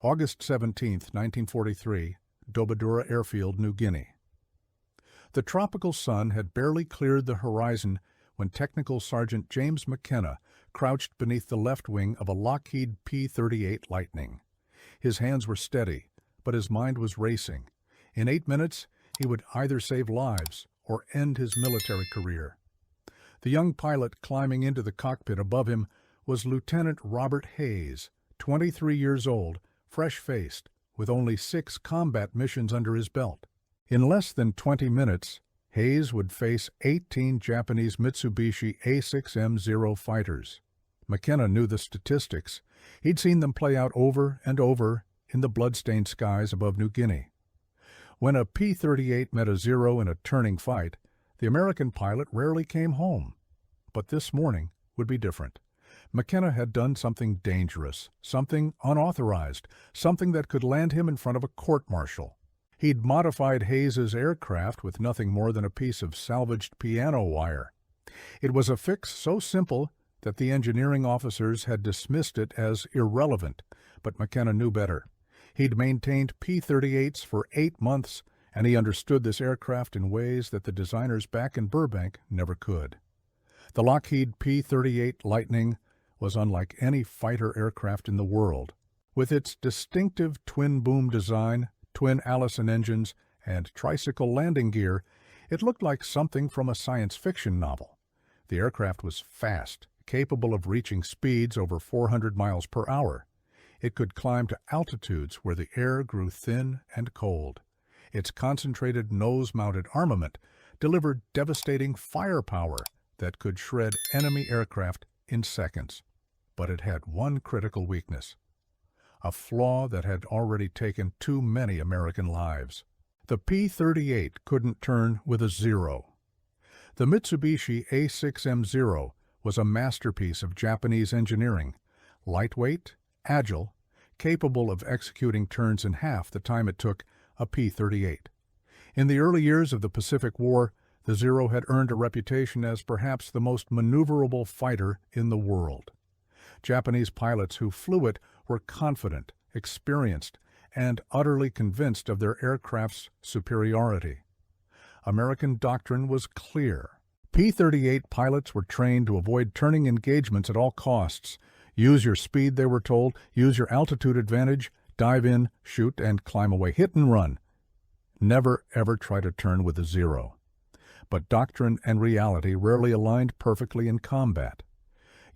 August 17, 1943, Dobadura Airfield, New Guinea. The tropical sun had barely cleared the horizon when Technical Sergeant James McKenna crouched beneath the left wing of a Lockheed P-38 Lightning. His hands were steady, but his mind was racing. In 8 minutes, he would either save lives or end his military career. The young pilot climbing into the cockpit above him was Lieutenant Robert Hayes, 23 years old, fresh-faced, with only 6 combat missions under his belt. In less than 20 minutes, Hayes would face 18 Japanese Mitsubishi A6M0 fighters. McKenna knew the statistics. He'd seen them play out over and over in the blood-stained skies above New Guinea. When a P-38 met a Zero in a turning fight, the American pilot rarely came home. But this morning would be different. McKenna had done something dangerous, something unauthorized, something that could land him in front of a court-martial. He'd modified Hayes's aircraft with nothing more than a piece of salvaged piano wire. It was a fix so simple that the engineering officers had dismissed it as irrelevant, but McKenna knew better. He'd maintained P-38s for 8 months, and he understood this aircraft in ways that the designers back in Burbank never could. The Lockheed P-38 Lightning was unlike any fighter aircraft in the world. With its distinctive twin-boom design, twin Allison engines, and tricycle landing gear, it looked like something from a science fiction novel. The aircraft was fast, capable of reaching speeds over 400 miles per hour. It could climb to altitudes where the air grew thin and cold. Its concentrated nose-mounted armament delivered devastating firepower that could shred enemy aircraft in seconds. But it had one critical weakness, a flaw that had already taken too many American lives. The P-38 couldn't turn with a Zero. The Mitsubishi A6M0 was a masterpiece of Japanese engineering, lightweight, agile, capable of executing turns in half the time it took a P-38. In the early years of the Pacific War, the Zero had earned a reputation as perhaps the most maneuverable fighter in the world. Japanese pilots who flew it were confident, experienced, and utterly convinced of their aircraft's superiority. American doctrine was clear. P-38 pilots were trained to avoid turning engagements at all costs. Use your speed, they were told, use your altitude advantage, dive in, shoot, and climb away, hit and run. Never ever try to turn with a Zero. But doctrine and reality rarely aligned perfectly in combat.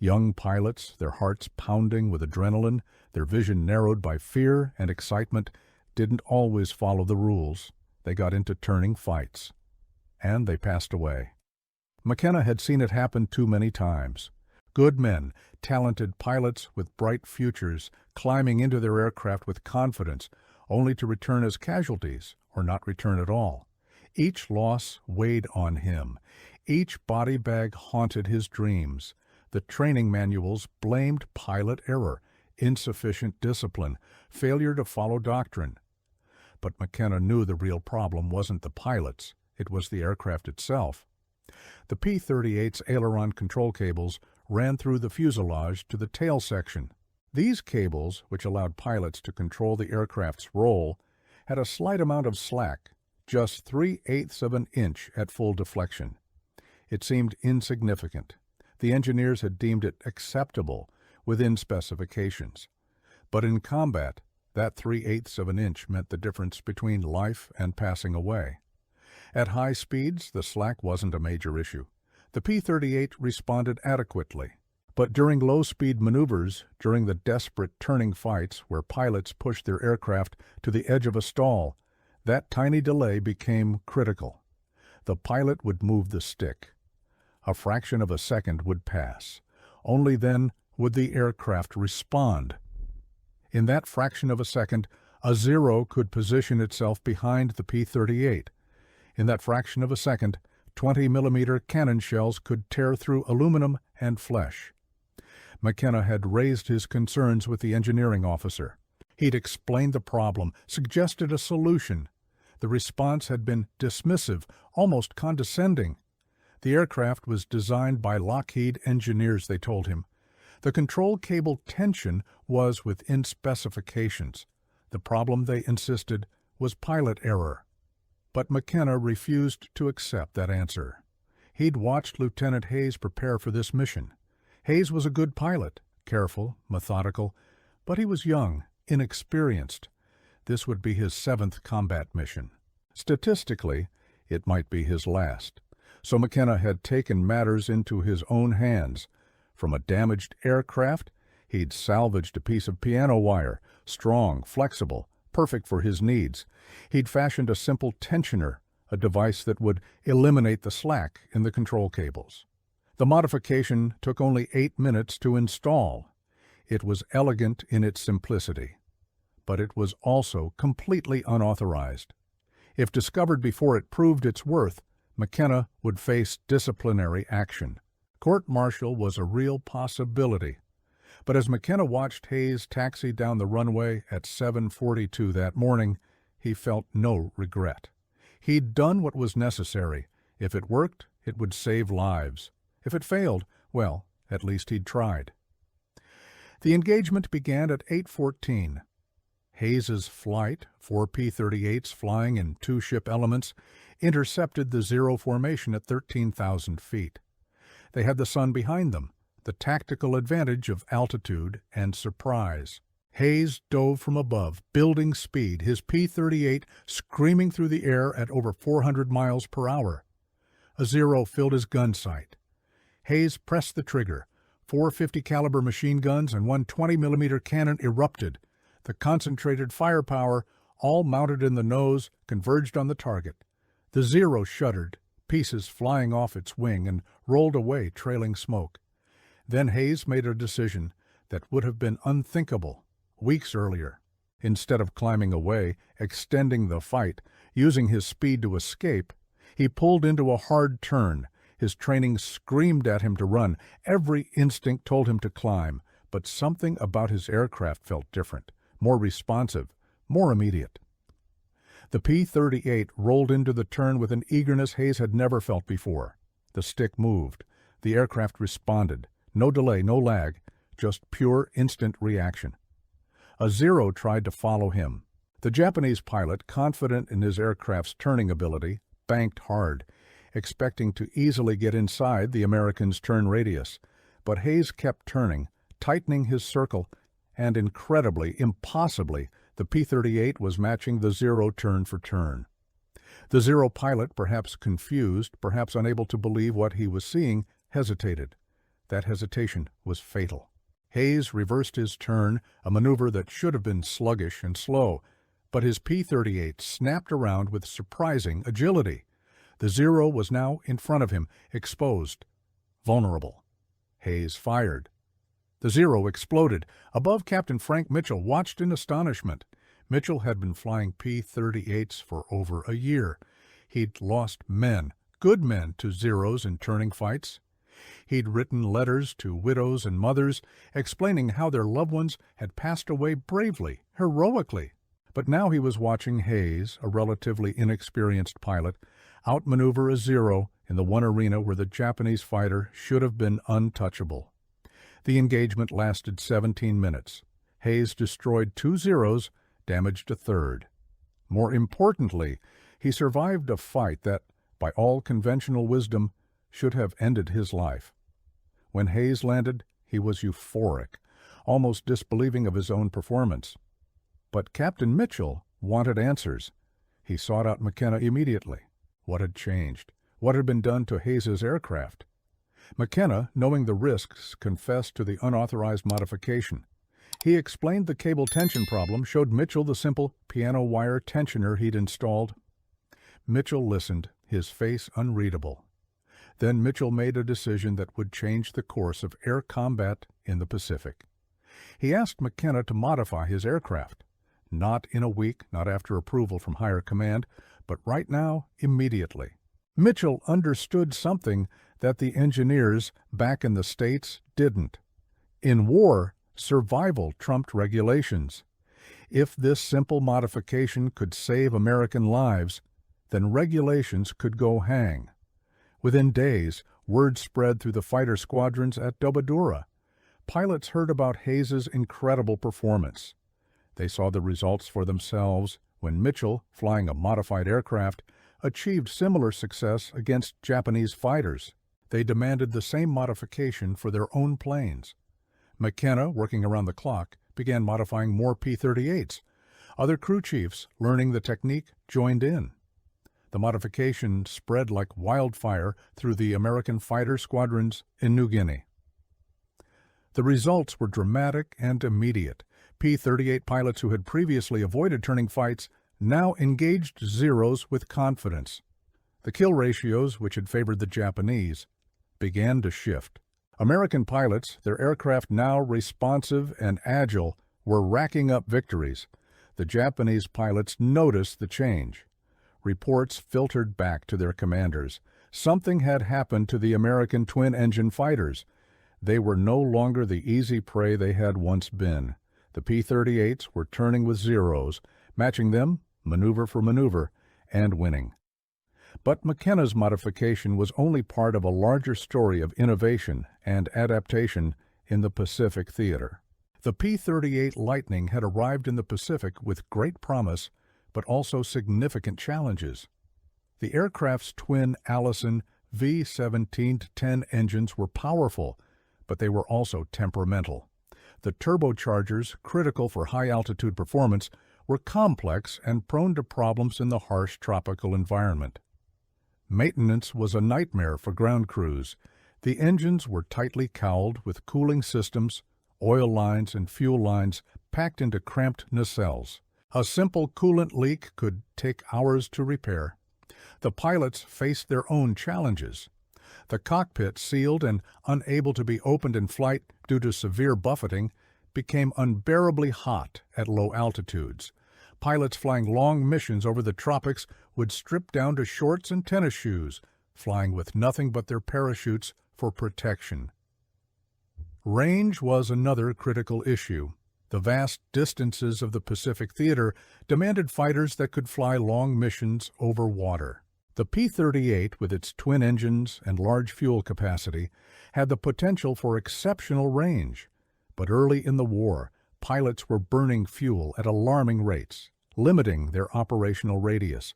Young pilots, their hearts pounding with adrenaline, their vision narrowed by fear and excitement, didn't always follow the rules. They got into turning fights. And they passed away. McKenna had seen it happen too many times. Good men, talented pilots with bright futures, climbing into their aircraft with confidence, only to return as casualties or not return at all. Each loss weighed on him. Each body bag haunted his dreams. The training manuals blamed pilot error, insufficient discipline, failure to follow doctrine. But McKenna knew the real problem wasn't the pilots, it was the aircraft itself. The P-38's aileron control cables ran through the fuselage to the tail section. These cables, which allowed pilots to control the aircraft's roll, had a slight amount of slack, just 3/8 of an inch at full deflection. It seemed insignificant. The engineers had deemed it acceptable, within specifications. But in combat, that 3/8 of an inch meant the difference between life and passing away. At high speeds, the slack wasn't a major issue. The P-38 responded adequately. But during low-speed maneuvers, during the desperate turning fights where pilots pushed their aircraft to the edge of a stall, that tiny delay became critical. The pilot would move the stick. A fraction of a second would pass. Only then would the aircraft respond. In that fraction of a second, a Zero could position itself behind the P-38. In that fraction of a second, 20-millimeter cannon shells could tear through aluminum and flesh. McKenna had raised his concerns with the engineering officer. He'd explained the problem, suggested a solution. The response had been dismissive, almost condescending. The aircraft was designed by Lockheed engineers, they told him. The control cable tension was within specifications. The problem, they insisted, was pilot error. But McKenna refused to accept that answer. He'd watched Lieutenant Hayes prepare for this mission. Hayes was a good pilot, careful, methodical, but he was young, inexperienced. This would be his 7th combat mission. Statistically, it might be his last. So McKenna had taken matters into his own hands. From a damaged aircraft, he'd salvaged a piece of piano wire, strong, flexible, perfect for his needs. He'd fashioned a simple tensioner, a device that would eliminate the slack in the control cables. The modification took only 8 minutes to install. It was elegant in its simplicity, but it was also completely unauthorized. If discovered before it proved its worth, McKenna would face disciplinary action. Court-martial was a real possibility. But as McKenna watched Hayes taxi down the runway at 7:42 that morning, he felt no regret. He'd done what was necessary. If it worked, it would save lives. If it failed, well, at least he'd tried. The engagement began at 8:14. Hayes's flight, 4 P-38s flying in 2 ship elements, intercepted the zero formation at 13,000 feet. They had the sun behind them, the tactical advantage of altitude and surprise. Hayes dove from above, building speed, his P-38 screaming through the air at over 400 miles per hour. A zero filled his gun sight. Hayes pressed the trigger. 4 50 caliber machine guns and 1 20-millimeter cannon erupted. The concentrated firepower, all mounted in the nose, converged on the target. The zero shuddered, pieces flying off its wing, and rolled away, trailing smoke. Then Hayes made a decision that would have been unthinkable weeks earlier. Instead of climbing away, extending the fight, using his speed to escape, he pulled into a hard turn. His training screamed at him to run. Every instinct told him to climb, but something about his aircraft felt different, more responsive, more immediate. The P-38 rolled into the turn with an eagerness Hayes had never felt before. The stick moved. The aircraft responded. No delay, no lag, just pure instant reaction. A zero tried to follow him. The Japanese pilot, confident in his aircraft's turning ability, banked hard, expecting to easily get inside the American's turn radius. But Hayes kept turning, tightening his circle, and incredibly, impossibly, the P-38 was matching the zero turn for turn. The zero pilot, perhaps confused, perhaps unable to believe what he was seeing, hesitated. That hesitation was fatal. Hayes reversed his turn, a maneuver that should have been sluggish and slow, but his P-38 snapped around with surprising agility. The zero was now in front of him, exposed, vulnerable. Hayes fired. The zero exploded. Above, Captain Frank Mitchell watched in astonishment. Mitchell had been flying P-38s for over a year. He'd lost men, good men, to zeros in turning fights. He'd written letters to widows and mothers explaining how their loved ones had passed away bravely, heroically. But now he was watching Hayes, a relatively inexperienced pilot, outmaneuver a zero in the one arena where the Japanese fighter should have been untouchable. The engagement lasted 17 minutes. Hayes destroyed 2 zeros, damaged a third. More importantly, he survived a fight that, by all conventional wisdom, should have ended his life. When Hayes landed, he was euphoric, almost disbelieving of his own performance. But Captain Mitchell wanted answers. He sought out McKenna immediately. What had changed? What had been done to Hayes's aircraft? McKenna, knowing the risks, confessed to the unauthorized modification. He explained the cable tension problem, showed Mitchell the simple piano wire tensioner he'd installed. Mitchell listened, his face unreadable. Then Mitchell made a decision that would change the course of air combat in the Pacific. He asked McKenna to modify his aircraft. Not in a week, not after approval from higher command, but right now, immediately. Mitchell understood something that the engineers back in the States didn't. In war, survival trumped regulations. If this simple modification could save American lives, then regulations could go hang. Within days, word spread through the fighter squadrons at Dobodura. Pilots heard about Hayes's incredible performance. They saw the results for themselves when Mitchell, flying a modified aircraft, achieved similar success against Japanese fighters. They demanded the same modification for their own planes. McKenna, working around the clock, began modifying more P-38s. Other crew chiefs, learning the technique, joined in. The modification spread like wildfire through the American fighter squadrons in New Guinea. The results were dramatic and immediate. P-38 pilots who had previously avoided turning fights now engaged Zeros with confidence. The kill ratios, which had favored the Japanese, began to shift. American pilots, their aircraft now responsive and agile, were racking up victories. The Japanese pilots noticed the change. Reports filtered back to their commanders. Something had happened to the American twin-engine fighters. They were no longer the easy prey they had once been. The P-38s were turning with Zeros, matching them, maneuver for maneuver, and winning. But McKenna's modification was only part of a larger story of innovation and adaptation in the Pacific theater. The P-38 Lightning had arrived in the Pacific with great promise, but also significant challenges. The aircraft's twin Allison V-17-10 engines were powerful, but they were also temperamental. The turbochargers, critical for high-altitude performance, were complex and prone to problems in the harsh tropical environment. Maintenance was a nightmare for ground crews. The engines were tightly cowled with cooling systems, oil lines, and fuel lines packed into cramped nacelles. A simple coolant leak could take hours to repair. The pilots faced their own challenges. The cockpit, sealed and unable to be opened in flight due to severe buffeting, became unbearably hot at low altitudes. Pilots flying long missions over the tropics would strip down to shorts and tennis shoes, flying with nothing but their parachutes for protection. Range was another critical issue. The vast distances of the Pacific theater demanded fighters that could fly long missions over water. The P-38, with its twin engines and large fuel capacity, had the potential for exceptional range. But early in the war, pilots were burning fuel at alarming rates, limiting their operational radius.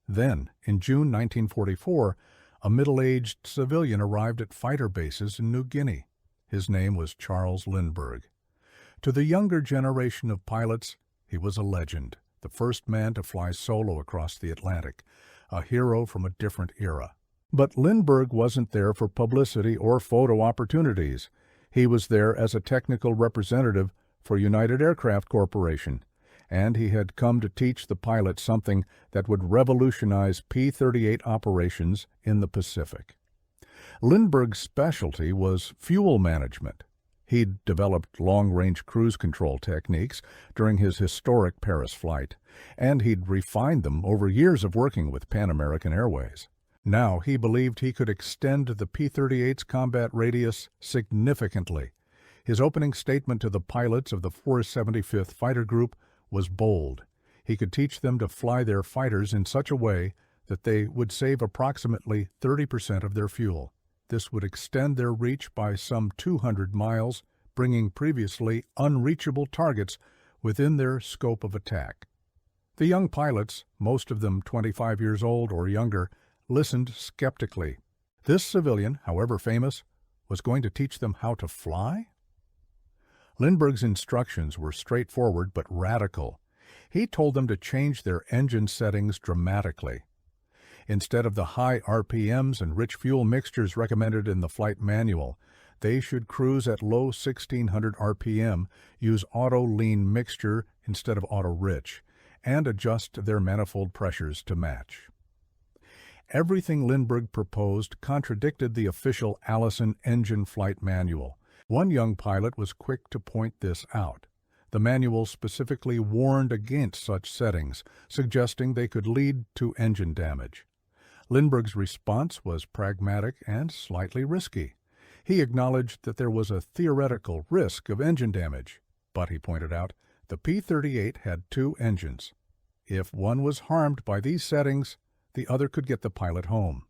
Then, in June 1944, a middle-aged civilian arrived at fighter bases in New Guinea. His name was Charles Lindbergh. To the younger generation of pilots, he was a legend, the first man to fly solo across the Atlantic, a hero from a different era. But Lindbergh wasn't there for publicity or photo opportunities. He was there as a technical representative for United Aircraft Corporation, and he had come to teach the pilots something that would revolutionize P-38 operations in the Pacific. Lindbergh's specialty was fuel management. He'd developed long-range cruise control techniques during his historic Paris flight, and he'd refined them over years of working with Pan American Airways. Now he believed he could extend the P-38's combat radius significantly. His opening statement to the pilots of the 475th Fighter Group was bold. He could teach them to fly their fighters in such a way that they would save approximately 30% of their fuel. This would extend their reach by some 200 miles, bringing previously unreachable targets within their scope of attack. The young pilots, most of them 25 years old or younger, listened skeptically. This civilian, however famous, was going to teach them how to fly? Lindbergh's instructions were straightforward but radical. He told them to change their engine settings dramatically. Instead of the high RPMs and rich fuel mixtures recommended in the flight manual, they should cruise at low 1600 RPM, use auto-lean mixture instead of auto-rich, and adjust their manifold pressures to match. Everything Lindbergh proposed contradicted the official Allison engine flight manual. One young pilot was quick to point this out. The manual specifically warned against such settings, suggesting they could lead to engine damage. Lindbergh's response was pragmatic and slightly risky. He acknowledged that there was a theoretical risk of engine damage, but he pointed out the P-38 had two engines. If one was harmed by these settings, the other could get the pilot home.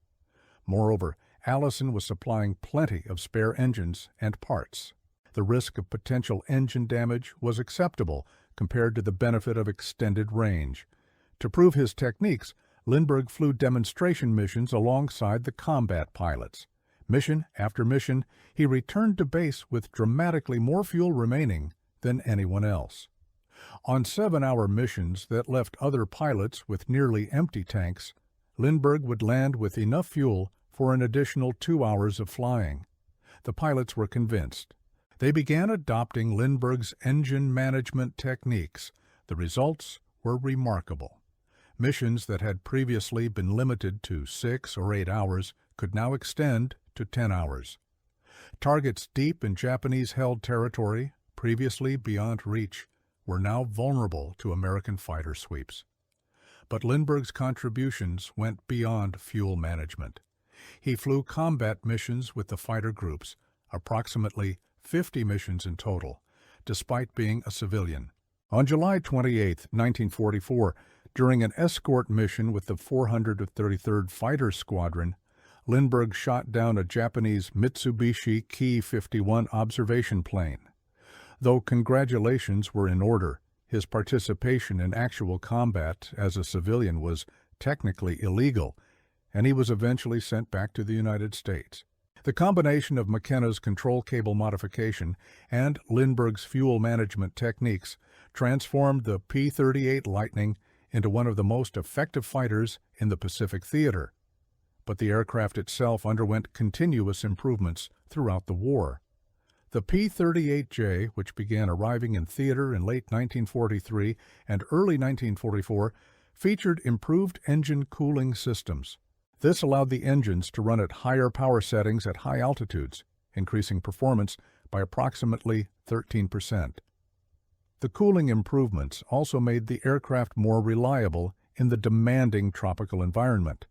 Moreover, Allison was supplying plenty of spare engines and parts. The risk of potential engine damage was acceptable, compared to the benefit of extended range. To prove his techniques, Lindbergh flew demonstration missions alongside the combat pilots. Mission after mission, he returned to base with dramatically more fuel remaining than anyone else. On 7-hour missions that left other pilots with nearly empty tanks, Lindbergh would land with enough fuel for an additional 2 hours of flying. The pilots were convinced. They began adopting Lindbergh's engine management techniques. The results were remarkable. Missions that had previously been limited to 6 or 8 hours could now extend to 10 hours. Targets deep in Japanese-held territory, previously beyond reach, were now vulnerable to American fighter sweeps. But Lindbergh's contributions went beyond fuel management. He flew combat missions with the fighter groups, approximately 50 missions in total, despite being a civilian. On July 28, 1944, during an escort mission with the 433rd Fighter Squadron, Lindbergh shot down a Japanese Mitsubishi Ki-51 observation plane. Though congratulations were in order, his participation in actual combat as a civilian was technically illegal, and he was eventually sent back to the United States. The combination of McKenna's control cable modification and Lindbergh's fuel management techniques transformed the P-38 Lightning into one of the most effective fighters in the Pacific theater. But the aircraft itself underwent continuous improvements throughout the war. The P-38J, which began arriving in theater in late 1943 and early 1944, featured improved engine cooling systems. This allowed the engines to run at higher power settings at high altitudes, increasing performance by approximately 13%. The cooling improvements also made the aircraft more reliable in the demanding tropical environment.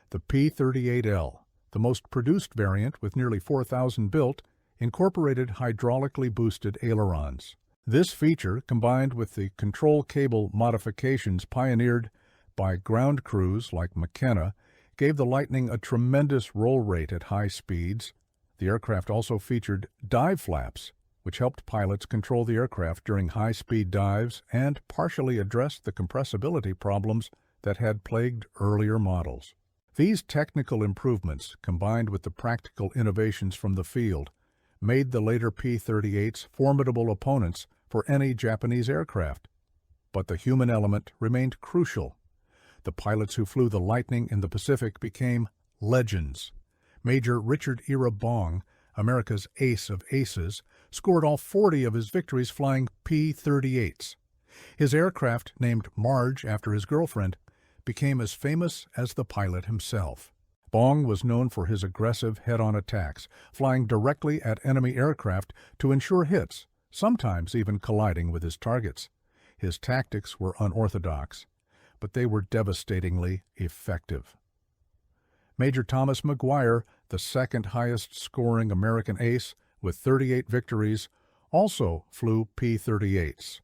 The P-38L, the most produced variant with nearly 4,000 built, incorporated hydraulically boosted ailerons. This feature, combined with the control cable modifications pioneered by ground crews like McKenna, gave the Lightning a tremendous roll rate at high speeds. The aircraft also featured dive flaps, which helped pilots control the aircraft during high-speed dives and partially addressed the compressibility problems that had plagued earlier models. These technical improvements, combined with the practical innovations from the field, made the later P-38s formidable opponents for any Japanese aircraft. But the human element remained crucial. The pilots who flew the Lightning in the Pacific became legends. Major Richard Ira Bong, America's ace of aces, scored all 40 of his victories flying P-38s. His aircraft, named Marge after his girlfriend, became as famous as the pilot himself. Bong was known for his aggressive head-on attacks, flying directly at enemy aircraft to ensure hits, sometimes even colliding with his targets. His tactics were unorthodox, but they were devastatingly effective. Major Thomas McGuire, the second highest-scoring American ace with 38 victories, also flew P-38s.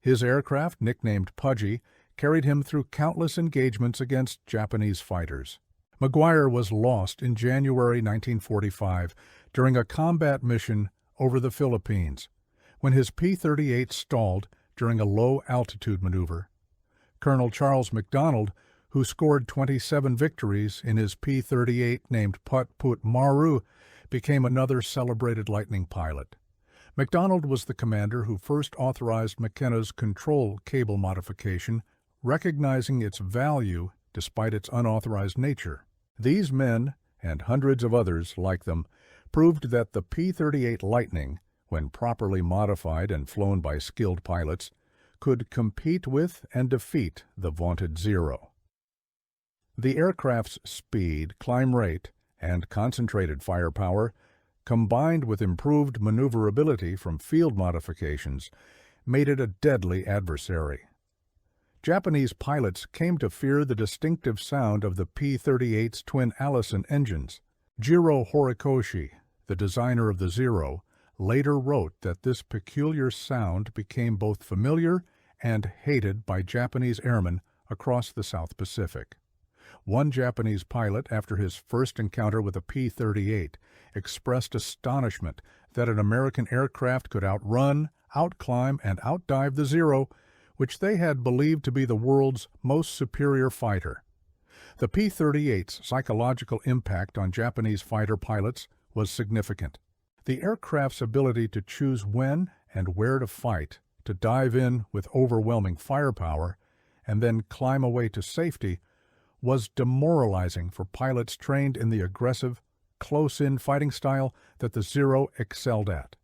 His aircraft, nicknamed Pudgy, carried him through countless engagements against Japanese fighters. McGuire was lost in January 1945 during a combat mission over the Philippines, when his P-38 stalled during a low-altitude maneuver. Colonel Charles MacDonald, who scored 27 victories in his P-38 named Put Put Maru, became another celebrated Lightning pilot. MacDonald was the commander who first authorized McKenna's control cable modification, recognizing its value despite its unauthorized nature. These men, and hundreds of others like them, proved that the P-38 Lightning, when properly modified and flown by skilled pilots, could compete with and defeat the vaunted Zero. The aircraft's speed, climb rate, and concentrated firepower, combined with improved maneuverability from field modifications, made it a deadly adversary. Japanese pilots came to fear the distinctive sound of the P-38's twin Allison engines. Jiro Horikoshi, the designer of the Zero, later wrote that this peculiar sound became both familiar and hated by Japanese airmen across the South Pacific. One Japanese pilot, after his first encounter with a P-38, expressed astonishment that an American aircraft could outrun, outclimb, and outdive the Zero, which they had believed to be the world's most superior fighter. The P-38's psychological impact on Japanese fighter pilots was significant. The aircraft's ability to choose when and where to fight, to dive in with overwhelming firepower, and then climb away to safety, was demoralizing for pilots trained in the aggressive, close-in fighting style that the Zero excelled at.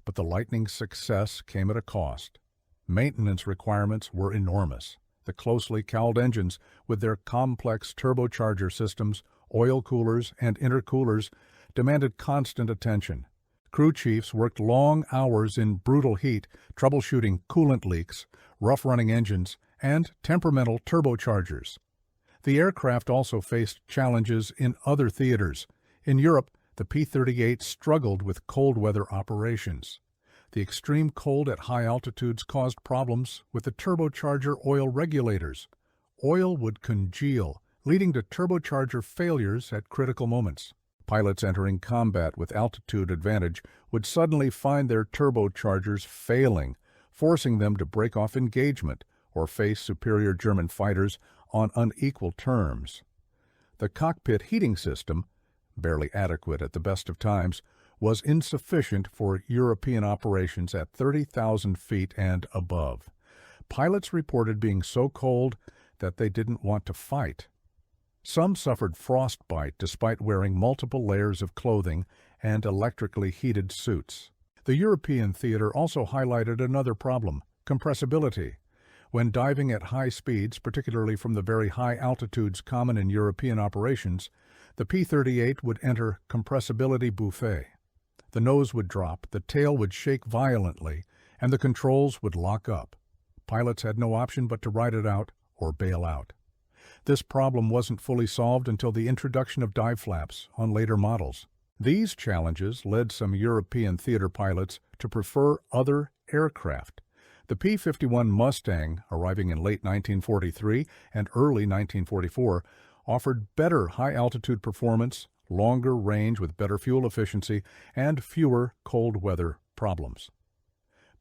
But the Lightning's success came at a cost. Maintenance requirements were enormous. The closely cowled engines, with their complex turbocharger systems, oil coolers, and intercoolers, demanded constant attention. Crew chiefs worked long hours in brutal heat, troubleshooting coolant leaks, rough-running engines, and temperamental turbochargers. The aircraft also faced challenges in other theaters. In Europe, the P-38 struggled with cold weather operations. The extreme cold at high altitudes caused problems with the turbocharger oil regulators. Oil would congeal, leading to turbocharger failures at critical moments. Pilots entering combat with altitude advantage would suddenly find their turbochargers failing, forcing them to break off engagement or face superior German fighters on unequal terms. The cockpit heating system, barely adequate at the best of times, was insufficient for European operations at 30,000 feet and above. Pilots reported being so cold that they didn't want to fight. Some suffered frostbite despite wearing multiple layers of clothing and electrically heated suits. The European theater also highlighted another problem: compressibility. When diving at high speeds, particularly from the very high altitudes common in European operations, the P-38 would enter compressibility buffet. The nose would drop, the tail would shake violently, and the controls would lock up. Pilots had no option but to ride it out or bail out. This problem wasn't fully solved until the introduction of dive flaps on later models. These challenges led some European theater pilots to prefer other aircraft. The P-51 Mustang, arriving in late 1943 and early 1944, offered better high-altitude performance, longer range with better fuel efficiency, and fewer cold weather problems.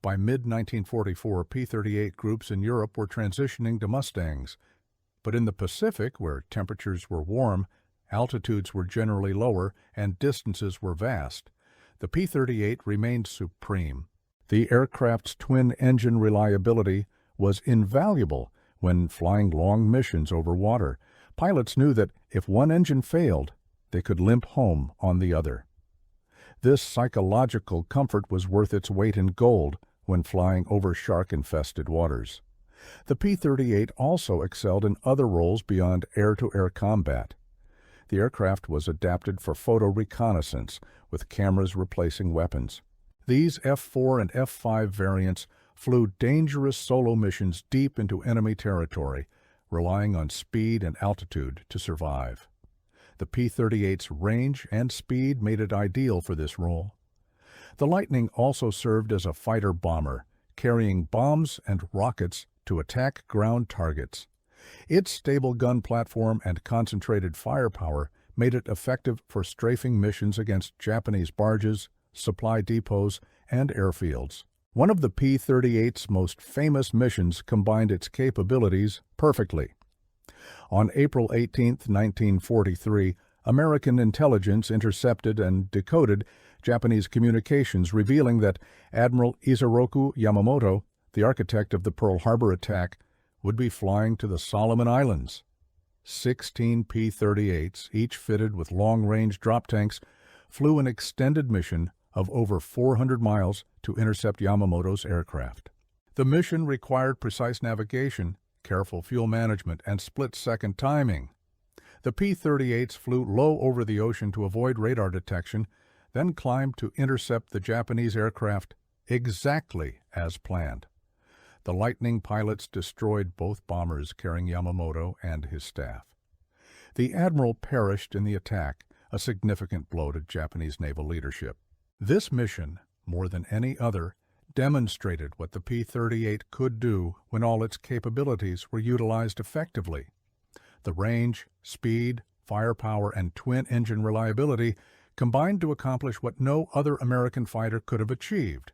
By mid-1944, P-38 groups in Europe were transitioning to Mustangs. But in the Pacific, where temperatures were warm, altitudes were generally lower, and distances were vast, the P-38 remained supreme. The aircraft's twin-engine reliability was invaluable when flying long missions over water. Pilots knew that if one engine failed, they could limp home on the other. This psychological comfort was worth its weight in gold when flying over shark-infested waters. The P-38 also excelled in other roles beyond air-to-air combat. The aircraft was adapted for photo reconnaissance, with cameras replacing weapons. These F-4 and F-5 variants flew dangerous solo missions deep into enemy territory, relying on speed and altitude to survive. The P-38's range and speed made it ideal for this role. The Lightning also served as a fighter bomber, carrying bombs and rockets to attack ground targets. Its stable gun platform and concentrated firepower made it effective for strafing missions against Japanese barges, supply depots, and airfields. One of the P-38's most famous missions combined its capabilities perfectly. On April 18, 1943, American intelligence intercepted and decoded Japanese communications revealing that Admiral Isoroku Yamamoto, the architect of the Pearl Harbor attack, would be flying to the Solomon Islands. 16 P-38s, each fitted with long-range drop tanks, flew an extended mission of over 400 miles to intercept Yamamoto's aircraft. The mission required precise navigation, careful fuel management, and split-second timing. The P-38s flew low over the ocean to avoid radar detection, then climbed to intercept the Japanese aircraft exactly as planned. The Lightning pilots destroyed both bombers carrying Yamamoto and his staff. The admiral perished in the attack, a significant blow to Japanese naval leadership. This mission, more than any other, demonstrated what the P-38 could do when all its capabilities were utilized effectively. The range, speed, firepower, and twin-engine reliability combined to accomplish what no other American fighter could have achieved.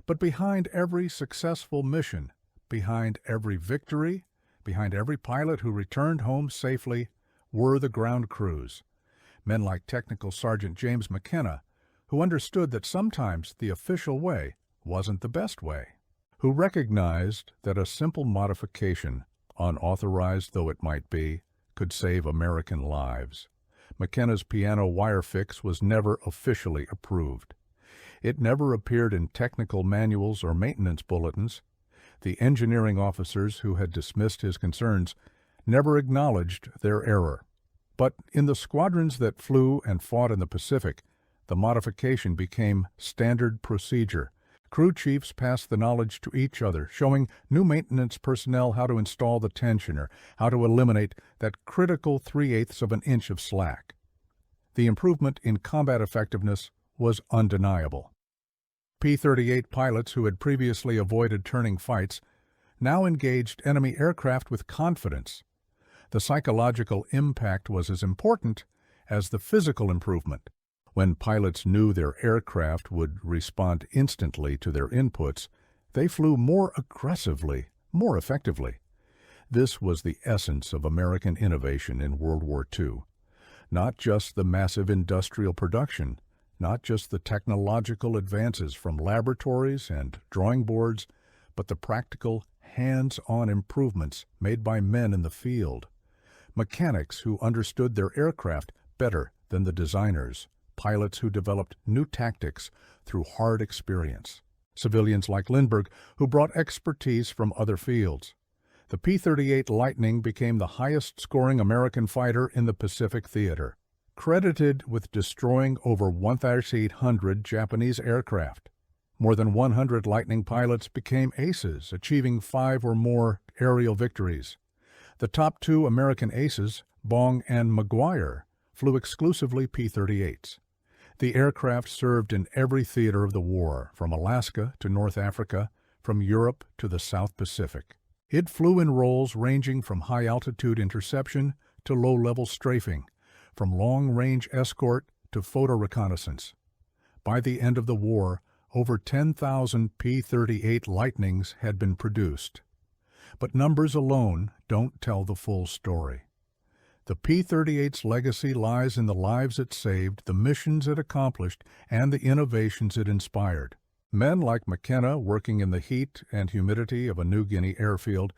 But behind every successful mission, behind every victory, behind every pilot who returned home safely, were the ground crews. Men like Technical Sergeant James McKenna, who understood that sometimes the official way wasn't the best way, who recognized that a simple modification, unauthorized though it might be, could save American lives. McKenna's piano wire fix was never officially approved. It never appeared in technical manuals or maintenance bulletins. The engineering officers who had dismissed his concerns never acknowledged their error. But in the squadrons that flew and fought in the Pacific, the modification became standard procedure. Crew chiefs passed the knowledge to each other, showing new maintenance personnel how to install the tensioner, how to eliminate that critical 3/8 of an inch of slack. The improvement in combat effectiveness was undeniable. P-38 pilots who had previously avoided turning fights now engaged enemy aircraft with confidence. The psychological impact was as important as the physical improvement. When pilots knew their aircraft would respond instantly to their inputs, they flew more aggressively, more effectively. This was the essence of American innovation in World War II. Not just the massive industrial production, not just the technological advances from laboratories and drawing boards, but the practical, hands-on improvements made by men in the field. Mechanics who understood their aircraft better than the designers. Pilots who developed new tactics through hard experience. Civilians like Lindbergh who brought expertise from other fields. The P-38 Lightning became the highest-scoring American fighter in the Pacific theater, credited with destroying over 1,800 Japanese aircraft. More than 100 Lightning pilots became aces, achieving 5 or more aerial victories. The top 2 American aces, Bong and McGuire, flew exclusively P-38s. The aircraft served in every theater of the war, from Alaska to North Africa, from Europe to the South Pacific. It flew in roles ranging from high-altitude interception to low-level strafing, from long-range escort to photo reconnaissance. By the end of the war, over 10,000 P-38 Lightnings had been produced. But numbers alone don't tell the full story. The P-38's legacy lies in the lives it saved, the missions it accomplished, and the innovations it inspired. Men like McKenna, working in the heat and humidity of a New Guinea airfield,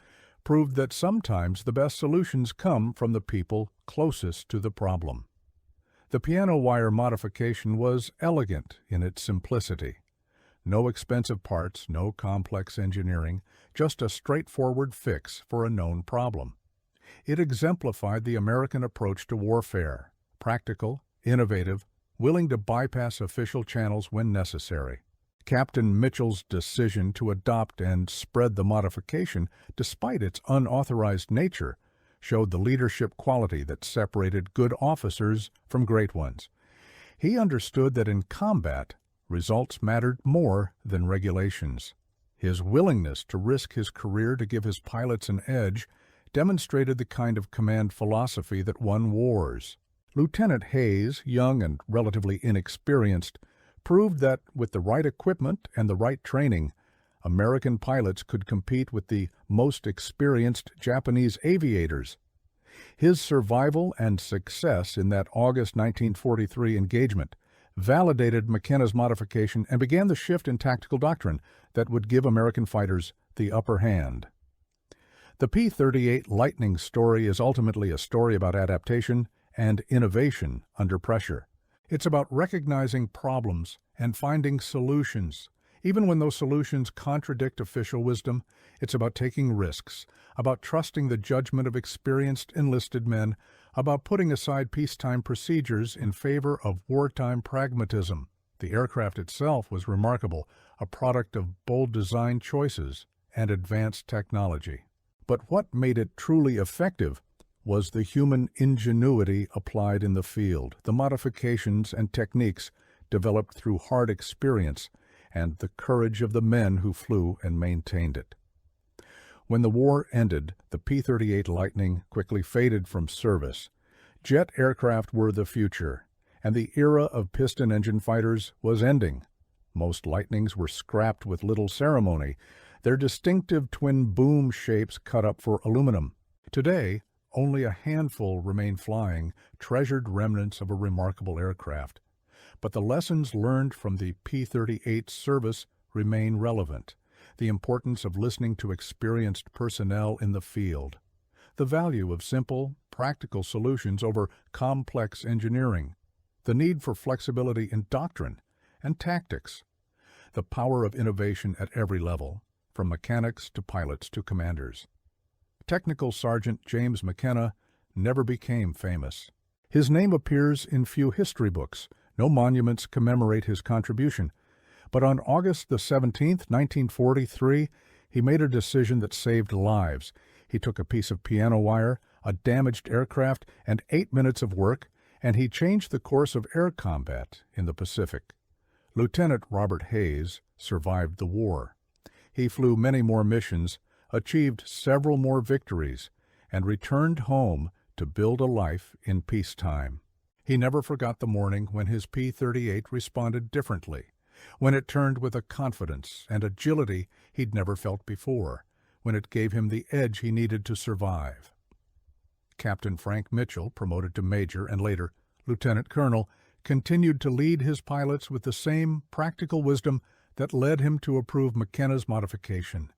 proved that sometimes the best solutions come from the people closest to the problem. The piano wire modification was elegant in its simplicity. No expensive parts, no complex engineering, just a straightforward fix for a known problem. It exemplified the American approach to warfare, practical, innovative, willing to bypass official channels when necessary. Captain Mitchell's decision to adopt and spread the modification, despite its unauthorized nature, showed the leadership quality that separated good officers from great ones. He understood that in combat, results mattered more than regulations. His willingness to risk his career to give his pilots an edge demonstrated the kind of command philosophy that won wars. Lieutenant Hayes, young and relatively inexperienced, proved that with the right equipment and the right training, American pilots could compete with the most experienced Japanese aviators. His survival and success in that August 1943 engagement validated McKenna's modification and began the shift in tactical doctrine that would give American fighters the upper hand. The P-38 Lightning story is ultimately a story about adaptation and innovation under pressure. It's about recognizing problems and finding solutions. Even when those solutions contradict official wisdom, it's about taking risks, about trusting the judgment of experienced enlisted men, about putting aside peacetime procedures in favor of wartime pragmatism. The aircraft itself was remarkable, a product of bold design choices and advanced technology. But what made it truly effective was the human ingenuity applied in the field, the modifications and techniques developed through hard experience, and the courage of the men who flew and maintained it. When the war ended, the P-38 Lightning quickly faded from service. Jet aircraft were the future, and the era of piston engine fighters was ending. Most Lightnings were scrapped with little ceremony, their distinctive twin boom shapes cut up for aluminum. Today, only a handful remain flying, treasured remnants of a remarkable aircraft. But the lessons learned from the P-38 service remain relevant. The importance of listening to experienced personnel in the field. The value of simple, practical solutions over complex engineering. The need for flexibility in doctrine and tactics. The power of innovation at every level, from mechanics to pilots to commanders. Technical Sergeant James McKenna never became famous. His name appears in few history books. No monuments commemorate his contribution. But on August the 17th, 1943, he made a decision that saved lives. He took a piece of piano wire, a damaged aircraft, and 8 minutes of work, and he changed the course of air combat in the Pacific. Lieutenant Robert Hayes survived the war. He flew many more missions, achieved several more victories, and returned home to build a life in peacetime. He never forgot the morning when his P-38 responded differently, when it turned with a confidence and agility he'd never felt before, when it gave him the edge he needed to survive. Captain Frank Mitchell, promoted to major and later lieutenant colonel, continued to lead his pilots with the same practical wisdom that led him to approve McKenna's modification.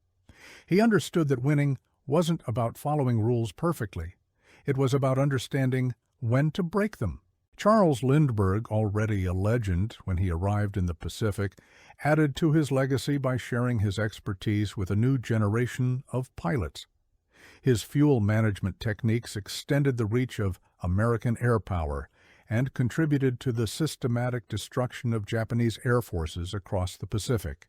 He understood that winning wasn't about following rules perfectly. It was about understanding when to break them. Charles Lindbergh, already a legend when he arrived in the Pacific, added to his legacy by sharing his expertise with a new generation of pilots. His fuel management techniques extended the reach of American air power and contributed to the systematic destruction of Japanese air forces across the Pacific.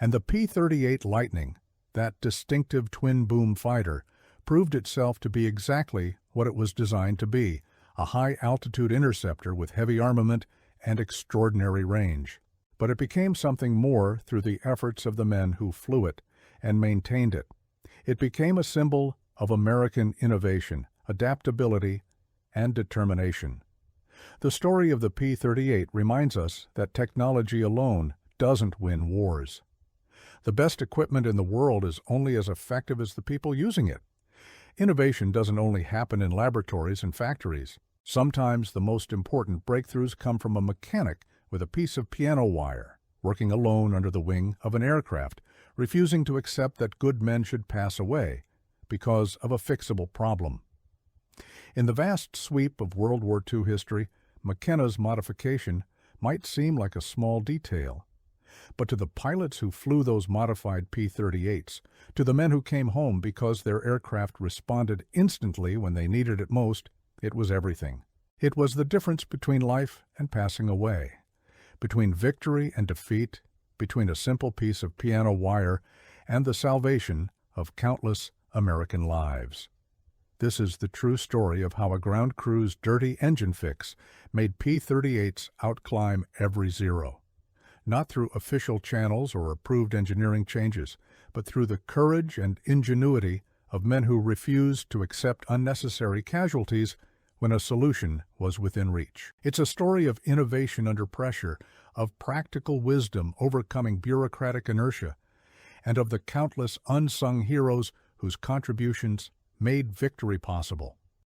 And the P-38 Lightning, that distinctive twin-boom fighter, proved itself to be exactly what it was designed to be, a high-altitude interceptor with heavy armament and extraordinary range. But it became something more through the efforts of the men who flew it and maintained it. It became a symbol of American innovation, adaptability, and determination. The story of the P-38 reminds us that technology alone doesn't win wars. The best equipment in the world is only as effective as the people using it. Innovation doesn't only happen in laboratories and factories. Sometimes the most important breakthroughs come from a mechanic with a piece of piano wire, working alone under the wing of an aircraft, refusing to accept that good men should pass away because of a fixable problem. In the vast sweep of World War II history, McKenna's modification might seem like a small detail. But to the pilots who flew those modified P-38s, to the men who came home because their aircraft responded instantly when they needed it most, it was everything. It was the difference between life and passing away, between victory and defeat, between a simple piece of piano wire and the salvation of countless American lives. This is the true story of how a ground crew's dirty engine fix made P-38s outclimb every zero. Not through official channels or approved engineering changes, but through the courage and ingenuity of men who refused to accept unnecessary casualties when a solution was within reach. It's a story of innovation under pressure, of practical wisdom overcoming bureaucratic inertia, and of the countless unsung heroes whose contributions made victory possible.